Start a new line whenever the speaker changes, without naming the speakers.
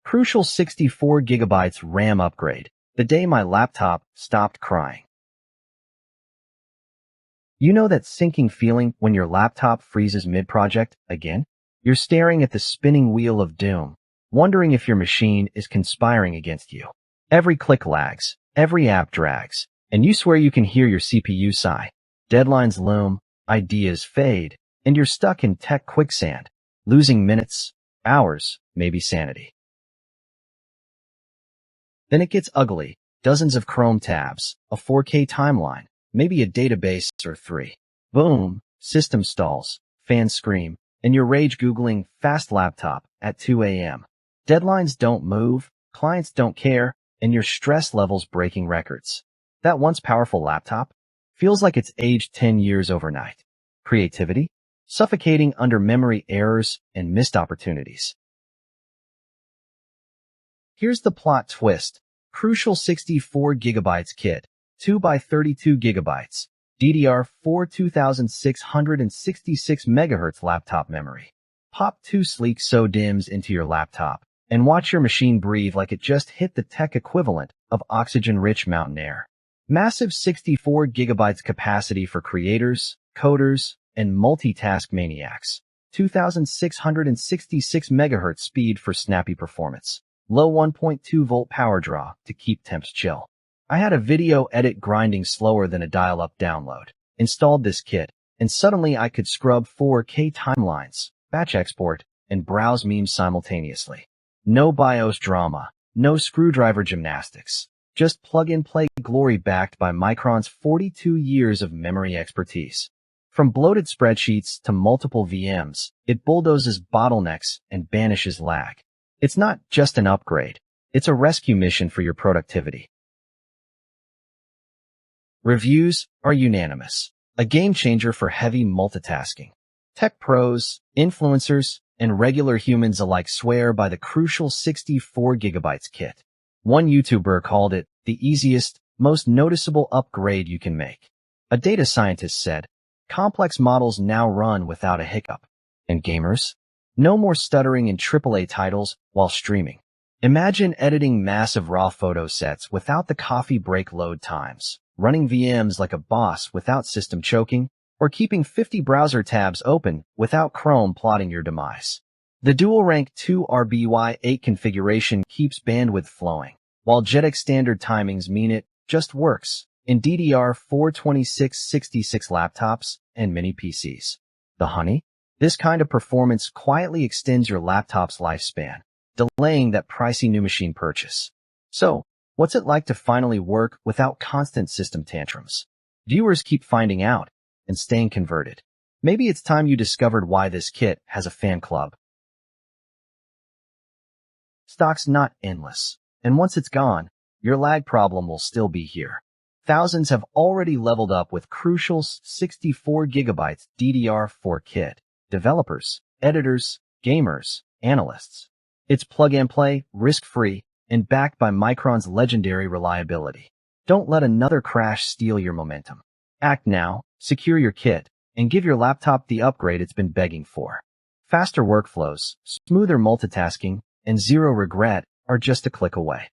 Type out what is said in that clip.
Crucial 64 gigabytes RAM upgrade, the day my laptop stopped crying. You know that sinking feeling when your laptop freezes mid-project again? You're staring at the spinning wheel of doom, wondering if your machine is conspiring against you. Every click lags, every app drags, and you swear you can hear your CPU sigh. Deadlines loom, ideas fade, and you're stuck in tech quicksand, losing minutes, hours, maybe sanity. Then it gets ugly. Dozens of Chrome tabs, a 4K timeline, maybe a database or three. Boom, system stalls, fans scream, and you're rage Googling fast laptop at 2 a.m. Deadlines don't move, clients don't care, and your stress levels breaking records. That once powerful laptop feels like it's aged 10 years overnight. Creativity? Suffocating under memory errors and missed opportunities. Here's the plot twist. Crucial 64 gigabytes kit, 2 by 32 gigabytes, DDR4 2666 MHz laptop memory. Pop 2 sleek SODIMMs into your laptop and watch your machine breathe like it just hit the tech equivalent of oxygen-rich mountain air. Massive 64 gigabytes capacity for creators, coders, and multitask maniacs. 2666 MHz speed for snappy performance. Low 1.2 volt power draw to keep temps chill. I had a video edit grinding slower than a dial-up download. Installed this kit, and suddenly I could scrub 4K timelines, batch export, and browse memes simultaneously. No BIOS drama, no screwdriver gymnastics. Just plug-and-play glory backed by Micron's 42 years of memory expertise. From bloated spreadsheets to multiple VMs, it bulldozes bottlenecks and banishes lag. It's not just an upgrade. It's a rescue mission for your productivity. Reviews are unanimous. A game changer for heavy multitasking. Tech pros, influencers, and regular humans alike swear by the crucial 64 gigabytes kit. One YouTuber called it the easiest, most noticeable upgrade you can make. A data scientist said, complex models now run without a hiccup. And gamers? No more stuttering in AAA titles while streaming. Imagine editing massive raw photo sets without the coffee break load times, running VMs like a boss without system choking, or keeping 50 browser tabs open without Chrome plotting your demise. The dual-rank 2RBY8 configuration keeps bandwidth flowing, while JEDEC-standard timings mean it just works in DDR4 2666 laptops and mini PCs. The honey? This kind of performance quietly extends your laptop's lifespan, delaying that pricey new machine purchase. So, what's it like to finally work without constant system tantrums? Viewers keep finding out and staying converted. Maybe it's time you discovered why this kit has a fan club. Stock's not endless, and once it's gone, your lag problem will still be here. Thousands have already leveled up with crucial 64 gigabytes DDR4 kit. Developers, editors, gamers, analysts. It's plug-and-play, risk-free, and backed by Micron's legendary reliability. Don't let another crash steal your momentum. Act now, secure your kit, and give your laptop the upgrade it's been begging for. Faster workflows, smoother multitasking, and zero regret are just a click away.